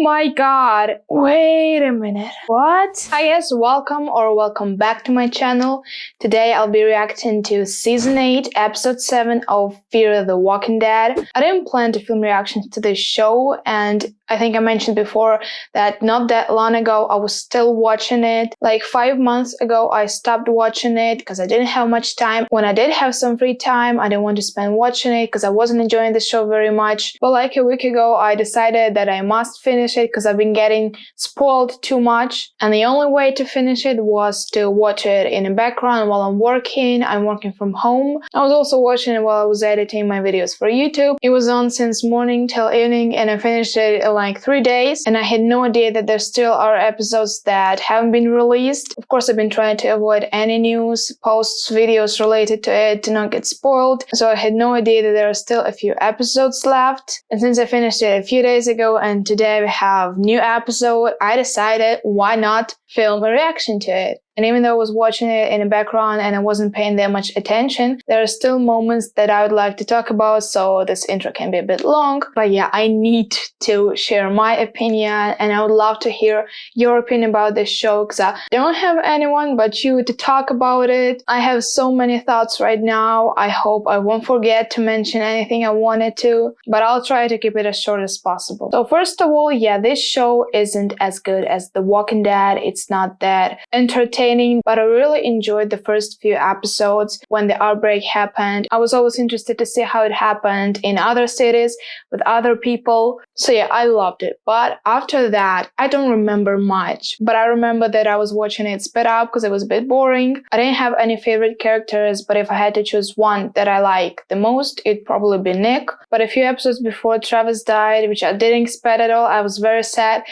my god, wait a minute, what? Hi guys, welcome back to my channel. Today I'll be reacting to Season 8, Episode 7 of Fear the Walking Dead. I didn't plan to film reactions to this show, and I think I mentioned before that not that long ago I was still watching it. Like 5 months ago I stopped watching it because I didn't have much time. When I did have some free time, I didn't want to spend watching it because I wasn't enjoying the show very much. But like a week ago I decided that I must finish it because I've been getting spoiled too much. And the only way to finish it was to watch it in the background while I'm working. I'm working from home. I was also watching it while I was editing my videos for YouTube. It was on since morning till evening and I finished it in like 3 days, and I had no idea that there still are episodes that haven't been released. Of course, I've been trying to avoid any news, posts, videos related to it to not get spoiled, so I had no idea that there are still a few episodes left. And since I finished it a few days ago and today we have new episode, I decided why not film a reaction to it. And even though I was watching it in the background and I wasn't paying that much attention, there are still moments that I would like to talk about, so this intro can be a bit long. But yeah, I need to share my opinion and I would love to hear your opinion about this show because I don't have anyone but you to talk about it. I have so many thoughts right now. I hope I won't forget to mention anything I wanted to, but I'll try to keep it as short as possible. So first of all, yeah, this show isn't as good as The Walking Dead. It's not that entertaining, but I really enjoyed the first few episodes when the outbreak happened. I was always interested to see how it happened in other cities with other people. So yeah, I loved it. But after that, I don't remember much, but I remember that I was watching it sped up because it was a bit boring. I didn't have any favorite characters, but if I had to choose one that I like the most, it'd probably be Nick. But a few episodes before Travis died, which I didn't expect at all, I was very sad.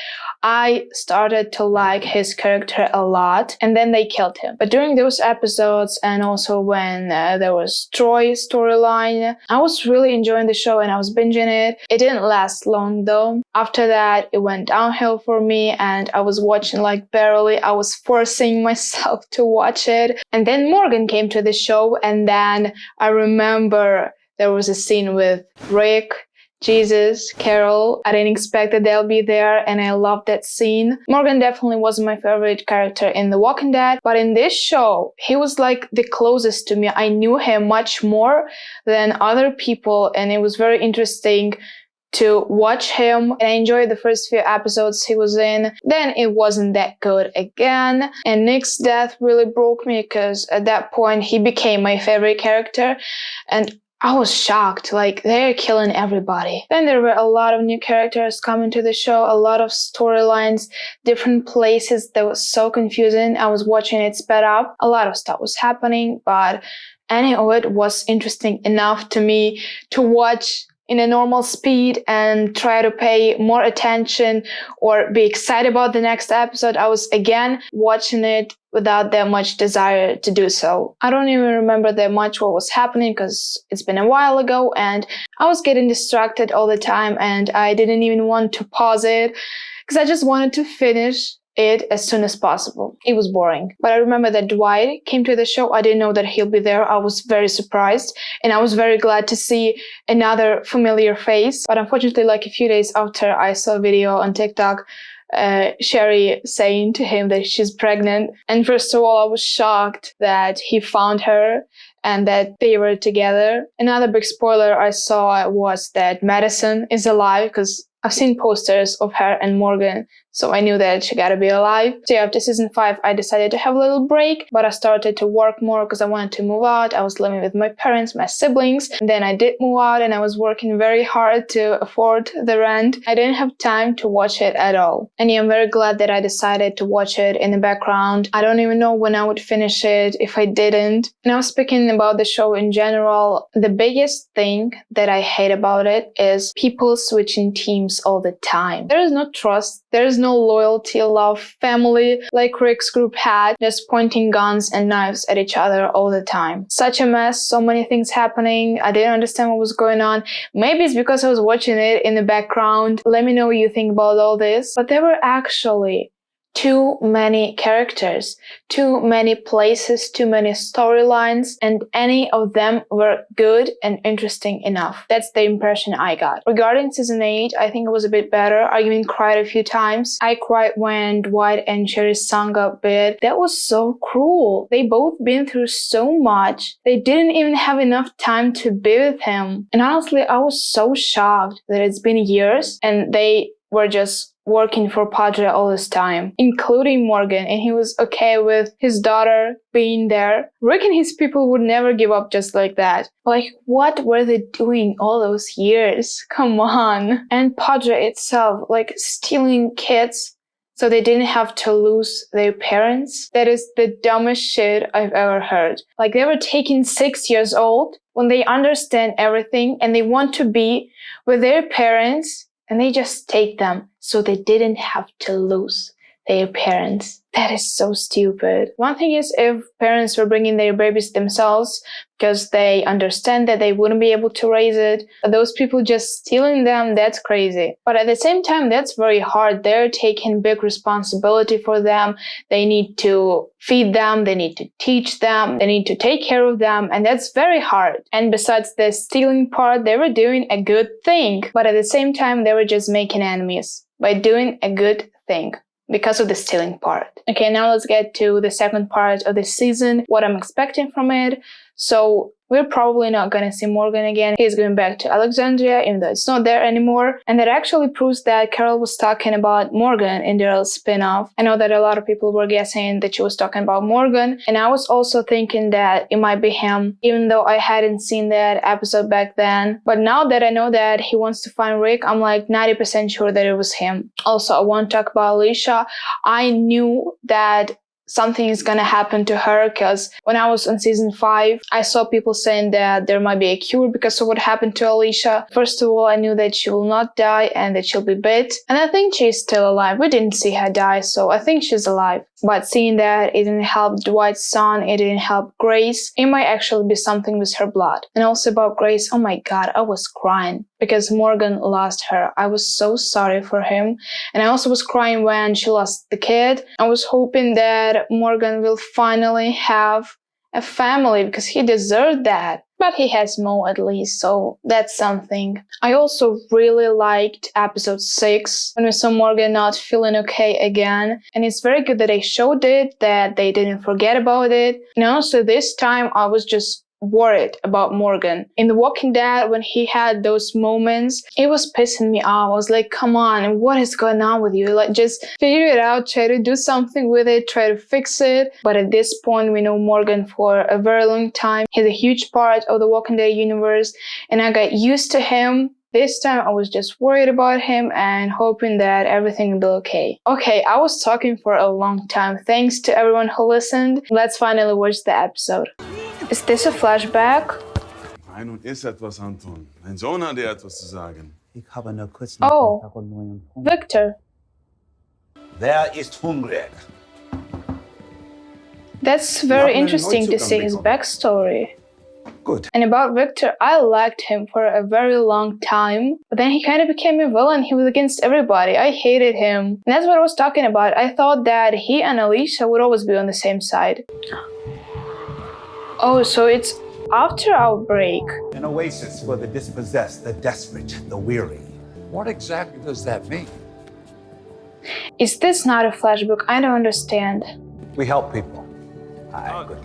I started to like his character a lot, and then they killed him. But during those episodes, and also when there was Troy's storyline, I was really enjoying the show and I was binging it. It didn't last long though. After that, it went downhill for me and I was watching like barely. I was forcing myself to watch it. And then Morgan came to the show, and then I remember there was a scene with Rick, Jesus, Carol. I didn't expect that they'll be there and I loved that scene. Morgan definitely wasn't my favorite character in The Walking Dead, but in this show, he was like the closest to me. I knew him much more than other people and it was very interesting to watch him, and I enjoyed the first few episodes he was in. Then it wasn't that good again, and Nick's death really broke me because at that point he became my favorite character and I was shocked, like they're killing everybody. Then there were a lot of new characters coming to the show, a lot of storylines, different places that was so confusing. I was watching it sped up. A lot of stuff was happening, but any of it was interesting enough to me to watch in a normal speed and try to pay more attention or be excited about the next episode. I was again watching it without that much desire to do so. I don't even remember that much what was happening because it's been a while ago and I was getting distracted all the time and I didn't even want to pause it because I just wanted to finish it as soon as possible. It was boring. But I remember that Dwight came to the show. I didn't know that he'll be there. I was very surprised and I was very glad to see another familiar face. But unfortunately, like a few days after, I saw a video on TikTok Sherry saying to him that she's pregnant. And first of all, I was shocked that he found her and that they were together. Another big spoiler I saw was that Madison is alive because I've seen posters of her and Morgan, so I knew that she gotta be alive. So yeah, after season 5, I decided to have a little break, but I started to work more because I wanted to move out. I was living with my parents, my siblings, and then I did move out and I was working very hard to afford the rent. I didn't have time to watch it at all. And yeah, I'm very glad that I decided to watch it in the background. I don't even know when I would finish it if I didn't. Now speaking about the show in general, the biggest thing that I hate about it is people switching teams all the time. There is no trust, there is no loyalty, love, family like Rick's group had, just pointing guns and knives at each other all the time. Such a mess, so many things happening. I didn't understand what was going on. Maybe it's because I was watching it in the background. Let me know what you think about all this. But there were actually too many characters, too many places, too many storylines, and any of them were good and interesting enough. That's the impression I got. Regarding season 8, I think it was a bit better. I even cried a few times. I cried when Dwight and Cherry's son got bit. That was so cruel. They both been through so much. They didn't even have enough time to be with him. And honestly, I was so shocked that it's been years and they were just working for Padre all this time, including Morgan, and he was okay with his daughter being there. Rick and his people would never give up just like that. Like, what were they doing all those years? Come on. And Padre itself, like, stealing kids so they didn't have to lose their parents. That is the dumbest shit I've ever heard. Like, they were taking 6 years old when they understand everything and they want to be with their parents, and they just take them so they didn't have to lose their parents. That is so stupid. One thing is if parents were bringing their babies themselves because they understand that they wouldn't be able to raise it, but those people just stealing them, that's crazy. But at the same time, that's very hard. They're taking big responsibility for them. They need to feed them, they need to teach them, they need to take care of them, and that's very hard. And besides the stealing part, they were doing a good thing, but at the same time, they were just making enemies by doing a good thing because of the stealing part. Okay, now let's get to the second part of this season, what I'm expecting from it. So we're probably not gonna see Morgan again. He's going back to Alexandria, even though it's not there anymore. And that actually proves that Carol was talking about Morgan in their spinoff. I know that a lot of people were guessing that she was talking about Morgan, and I was also thinking that it might be him, even though I hadn't seen that episode back then. But now that I know that he wants to find Rick, I'm like 90% sure that it was him. Also, I want to talk about Alicia. I knew that something is gonna happen to her because when I was on season 5, I saw people saying that there might be a cure because of what happened to Alicia. First of all, I knew that she will not die and that she'll be bit. And I think she's still alive. We didn't see her die, so I think she's alive. But seeing that it didn't help Dwight's son, it didn't help Grace, it might actually be something with her blood. And also about Grace, oh my god, I was crying because Morgan lost her. I was so sorry for him. And I also was crying when she lost the kid. I was hoping that Morgan will finally have a family because he deserved that. But he has Mo at least, so that's something. I also really liked episode 6 when we saw Morgan not feeling okay again. And it's very good that they showed it, that they didn't forget about it. And also this time I was just worried about Morgan. In The Walking Dead, when he had those moments, it was pissing me off. I was like, come on, what is going on with you? Like, just figure it out, try to do something with it, try to fix it. But at this point, we know Morgan for a very long time. He's a huge part of the Walking Dead universe, and I got used to him. This time I was just worried about him and hoping that everything will be okay. Okay, I was talking for a long time. Thanks to everyone who listened. Let's finally watch the episode. Is this a flashback? Nein, und ist etwas, Anton. Mein Sohn hat dir etwas zu sagen. Ich habe nur kurz Oh, Victor. Wer ist hungrig? That's very interesting to see his backstory. Gut. And about Victor, I liked him for a very long time, but then he kind of became a villain. He was against everybody. I hated him. And that's what I was talking about. I thought that he and Alicia would always be on the same side. Oh, so it's after our break. An oasis for the dispossessed, the desperate, the weary. What exactly does that mean? Is this not a flashback? I don't understand. We help people.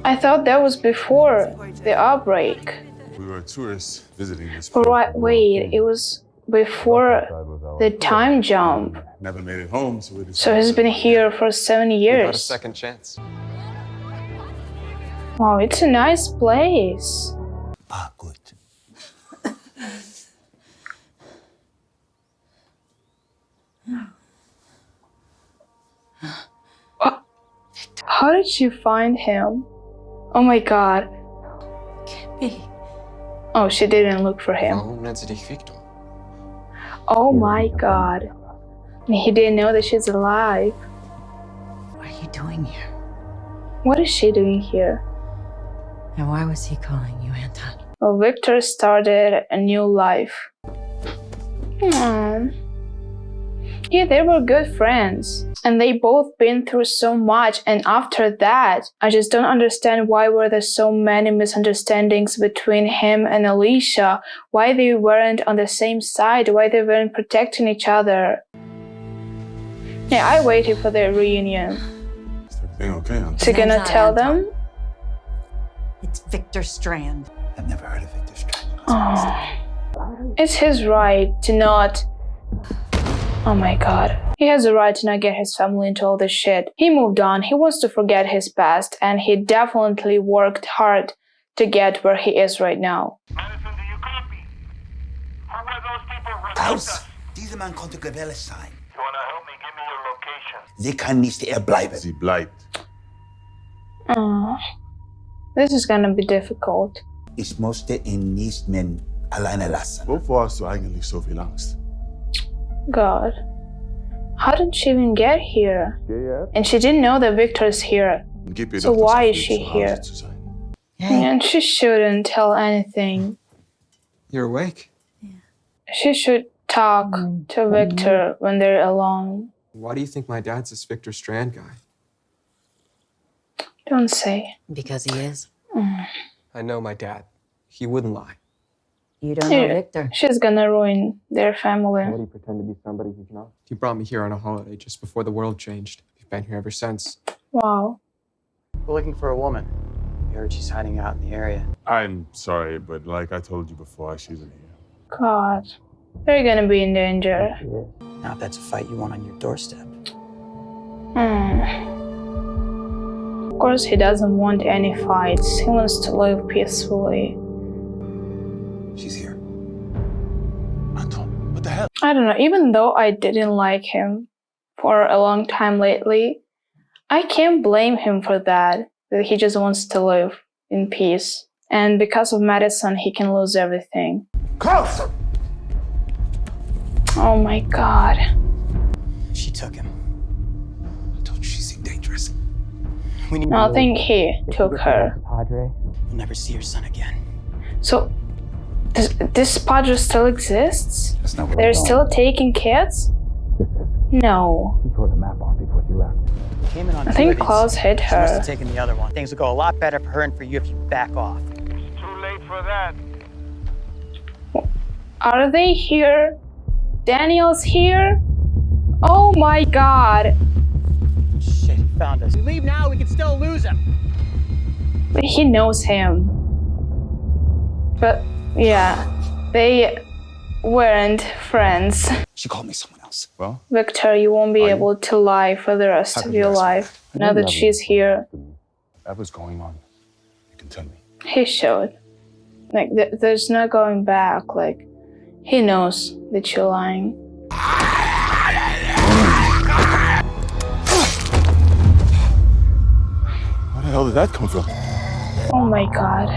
I thought that was before the outbreak. We were tourists visiting this But wait, it was before the time jump. Never made it home, so we So he's been here for 7 Got a years. second chance. Wow, it's a nice place. Good. How did she find him? Oh my god. Can't be. Oh, she didn't look for him. Warum nennt sie dich Victor? Oh my god. And he didn't know that she's alive. What are you doing here? What is she doing here? And why was he calling you, Anton? Well, Victor started a new life. Yeah, they were good friends. And they both been through so much. And after that, I just don't understand why were there so many misunderstandings between him and Alicia. Why they weren't on the same side. Why they weren't protecting each other. Yeah, I waited for their reunion. Is everything okay, Anton? Is he gonna Not tell Anton. them? It's Victor Strand. I've never heard of Victor Strand. Oh. It's his right to not... Oh my god. He has a right to not get his family into all this shit. He moved on, he wants to forget his past, and he definitely worked hard to get where he is right now. Madison, do you copy? Who were those people who Klaus, us? diese Mann konnte Gewelle sein. You wanna help me? Give me your location. Sie kann nicht er bleiben. Sie bleibt. Oh. This is gonna be difficult. Ich musste ihn nicht mehr alleine lassen. Wovor hast du eigentlich so viel Angst? God. How did she even get here? And she didn't know that Victor's here. Gib ihr So doch das why is Gefühl, she zu here? Hause zu sein. And she shouldn't tell anything. You're awake? She should talk to Victor when they're alone. Why do you think my dad's this Victor Strand guy? Don't say. Because he is. I know my dad. He wouldn't lie. You don't know Yeah. Victor. She's gonna ruin their Why family. would he pretend to be somebody he's not? He brought me here on a holiday just before the world changed. We've been here ever since. Wow. We're looking for a woman. We heard she's hiding out in the area. I'm sorry, but like I told you before, she isn't here. God. They're gonna be in danger. Now, if that's a fight you want on your doorstep. Of course, he doesn't want any fights. He wants to live peacefully. She's here. Anton, what the hell? I don't know, even though I didn't like him for a long time lately, I can't blame him for that he just wants to live in peace. And because of Madison, he can lose everything. Klaus! Oh my god. She took him. I told you she seemed dangerous. We need I think he took her. Padre. You'll never see your son again. So, this Padre still exists? That's not what They're still taking kids? No. She tore the map off before she left. Came in on I two think of these. Klaus hit She must her. have taken the other one. Things will go a lot better for her and for you if you back off. It's too late for that. Are they here? Daniel's here? Oh my god. Shit, he found us. We leave now, we can still lose him. But he knows him. But yeah, they weren't friends. She called me someone else. Well, Victor, you won't be Are you? able to lie for the rest of Happy your to ask life. you. Now that she's here, whatever's going on, you can tell me. he showed. Like, there's no going back. Like, he knows that you're lying. Where the hell did that come from? Oh my god.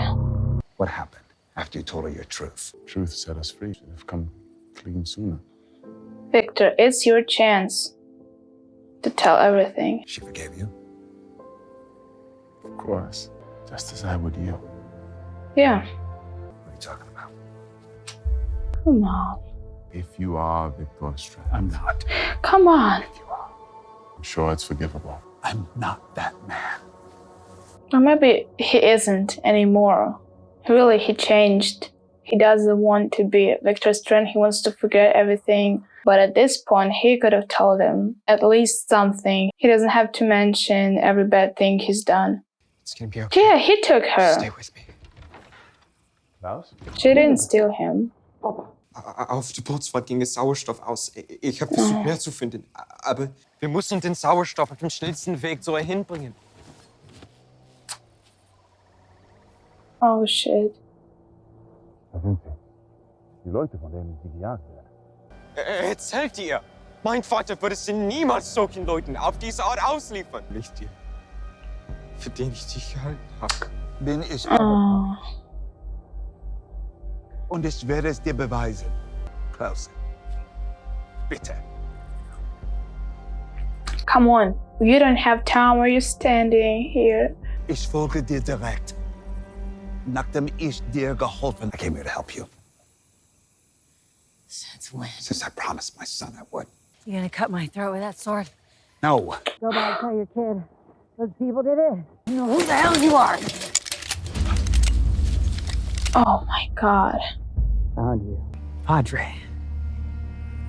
What happened after you told her your truth? Truth set us free. Should have come clean sooner. Victor, it's your chance to tell everything. She forgave you? Of course. Just as I would you. Yeah, What are you talking about? come on. If you are Victor Strand, I'm not. Come on. if you are, I'm sure it's forgivable. I'm not that man. Or maybe he isn't anymore. Really, he changed. He doesn't want to be Victor Strand. He wants to forget everything. But at this point, he could have told him at least something. He doesn't have to mention every bad thing he's done. It's gonna be okay. Yeah, he took her. Stay with me. Klaus? She didn't steal him. Auf der Bootsfahrt ging es Sauerstoff aus. Ich habe versucht, mehr zu finden. Aber wir mussten den Sauerstoff auf dem schnellsten Weg zu ihr hinbringen. Oh shit. Da sind sie. Die Leute, von denen sie gejagt werden. Erzählt ihr! Mein Vater würde sie niemals solchen Leuten auf diese Art ausliefern. Nicht dir, für den ich dich gehalten habe. Bin ich Oh. und ich werde es dir beweisen. Klaus, bitte. Come on. You don't have time. Why are you standing here? Ich folge dir direkt. Nachdem ich dir geholfen, I came here to help you. Since when? Since I promised my son I would. You gonna cut my throat with that sword? No. Go back, tell your kid. Those people did it. You know who the hell you are. Oh my god. Found you. Padre.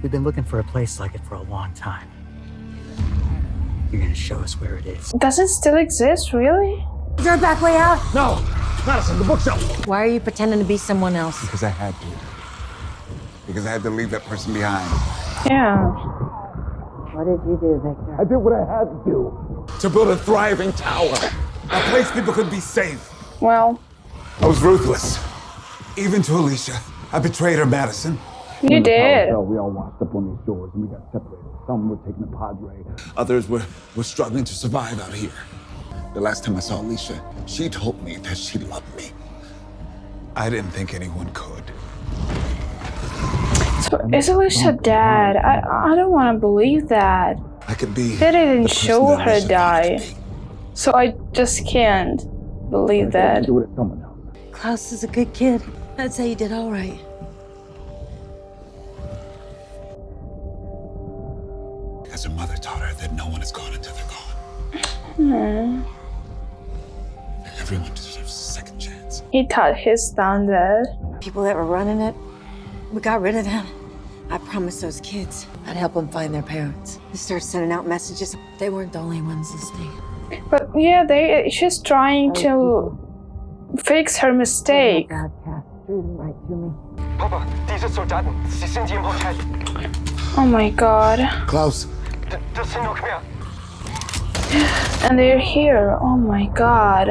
We've been looking for a place like it for a long time. You're gonna show us where it is. Does it still exist, really? Is there a back way out? No! Madison, the bookshelf! Why are you pretending to be someone else? Because I had to. Because I had to leave that person behind. Yeah. What did you do, Victor? I did what I had to do. To build a thriving tower. A place people could be safe. Well, I was ruthless. Even to Alicia. I betrayed her, Madison. you did. Hell, we all washed up on these shores and we got separated. Some were taking the Padre. Others were struggling to survive out here. The last time I saw Alicia, she told me that she loved me. I didn't think anyone could. So is Alicia dead? I don't want to believe that. I could be. They didn't the person show that her Alicia thought I'd die. be. So I just can't believe that. Do it at someone else. Klaus is a good kid. I'd say you did all right. Because her mother taught her that no one is gone until they're gone. Everyone deserves a second chance. He taught his son that. People that were running it, we got rid of them. I promised those kids I'd help them find their parents. They started sending out messages. They weren't the only ones listening. But yeah, she's trying to fix her mistake. Broadcast drew them right to me. Papa, diese Soldaten, sie sind hier im Hotel. Oh my god. Klaus, Das sind noch mehr. And they're here. Oh my god.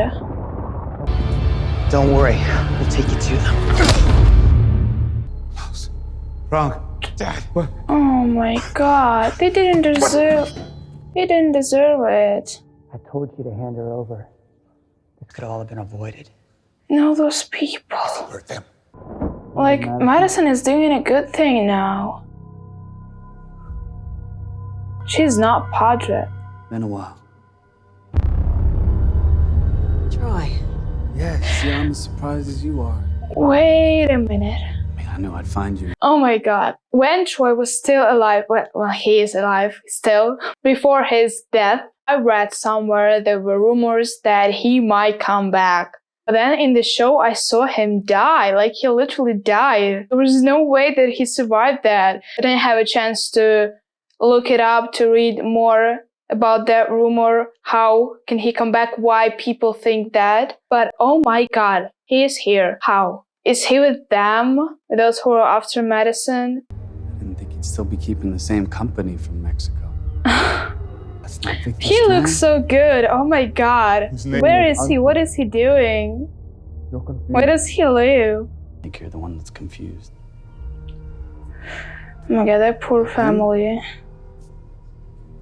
Don't worry, we'll take you to them. Klaus. Frank. Dad. What? Oh my god. They didn't deserve. They didn't deserve it. I told you to hand her over. This could all have been avoided. No, those people. Hurt them. Like, Madison is doing a good thing now. She's not Padre. Been a while. Troy. Yeah, see, I'm as surprised as you are. Wait a minute. I mean, I knew I'd find you. Oh my god. When Troy was still alive, well, he is alive still, before his death, I read somewhere there were rumors that he might come back. But then in the show, I saw him die. Like, he literally died. There was no way that he survived that. I didn't have a chance to look it up, to read more about that rumor. How can he come back? Why people think that? But oh my god, he is here. How? Is he with them? With those who are after Madison? I didn't think he'd still be keeping the same company from Mexico. That's not Victor He Strand. looks so good. Oh my god. His name Where is is he? What is he doing? You're confused. Where does he live? I think you're the one that's confused. Oh my god, that poor family.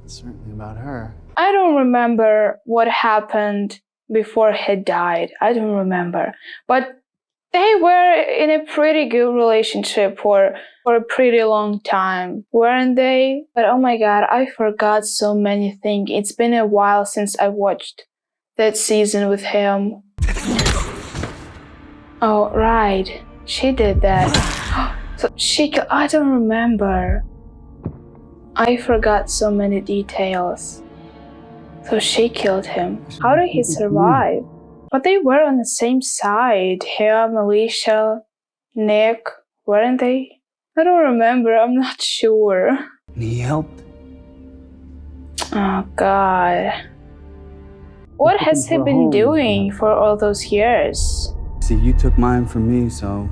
It's certainly about her. I don't remember what happened before he died. I don't remember. But they were in a pretty good relationship for a pretty long time, weren't they? But oh my god, I forgot so many things. It's been a while since I watched that season with him. Oh, right. She did that. So I don't remember. I forgot so many details. So she killed him. How did he survive? But they were on the same side. Him, Alicia, Nick, weren't they? I don't remember. I'm not sure. And he helped. Oh god. What has he been doing for all those years? See, you took mine from me, so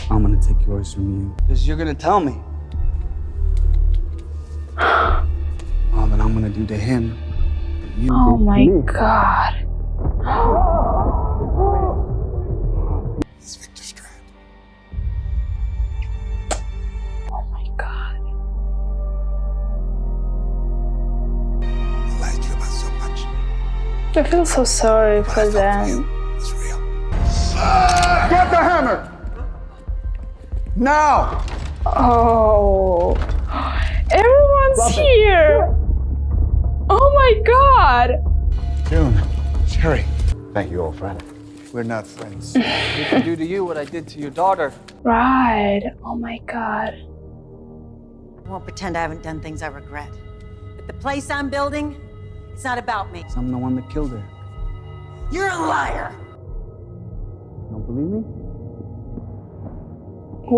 I'm gonna take yours from you. Because you're gonna tell me. All that I'm gonna do to him. You Oh did to my me. god. It's Victor Strand. Oh my god. I lied to you about so much. I feel so sorry What for I felt for them. you was real. Get the hammer! Now! Oh. Everyone's here. Oh my god. June, Sherry. Thank you, old friend. We're not friends. I can do to you what I did to your daughter. Right. Oh my god. won't pretend I haven't done things I regret. But the place I'm building, it's not about me. I'm the one that killed her. You're a liar! Don't believe me?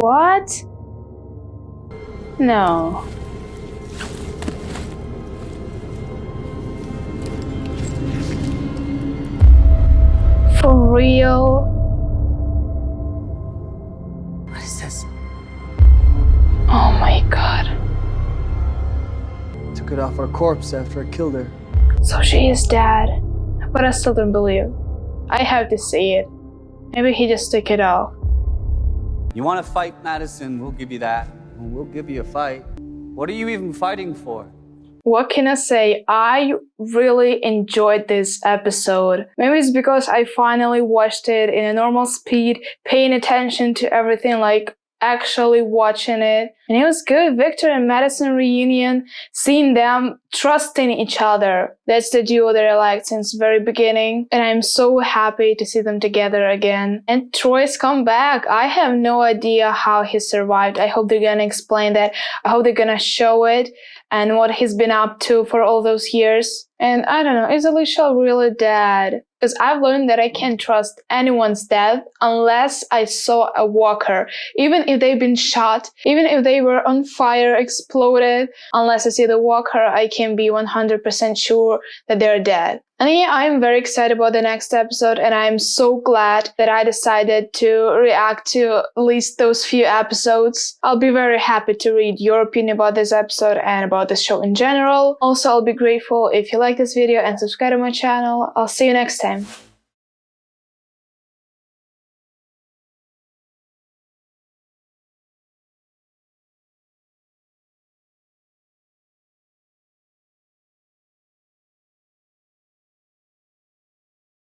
What? No. For real? What is this? Oh my god. Took it off our corpse after I killed her. So she is dead. But I still don't believe. I have to see it. Maybe he just took it off. You want to fight, Madison? We'll give you that. We'll give you a fight. What are you even fighting for? What can I say? I really enjoyed this episode. Maybe it's because I finally watched it in a normal speed, paying attention to everything, like actually watching it. And it was good. Victor and Madison reunion, seeing them trusting each other. That's the duo that I liked since the very beginning. And I'm so happy to see them together again. And Troy's come back. I have no idea how he survived. I hope they're gonna explain that. I hope they're gonna show it and what he's been up to for all those years. And I don't know, is Alicia really dead? Because I've learned that I can't trust anyone's death unless I saw a walker. Even if they've been shot, even if they were on fire, exploded, unless I see the walker, I can be 100% sure that they're dead. And yeah, I'm very excited about the next episode, and I'm so glad that I decided to react to at least those few episodes. I'll be very happy to read your opinion about this episode and about the show in general. Also, I'll be grateful if you like this video and subscribe to my channel. I'll see you next time.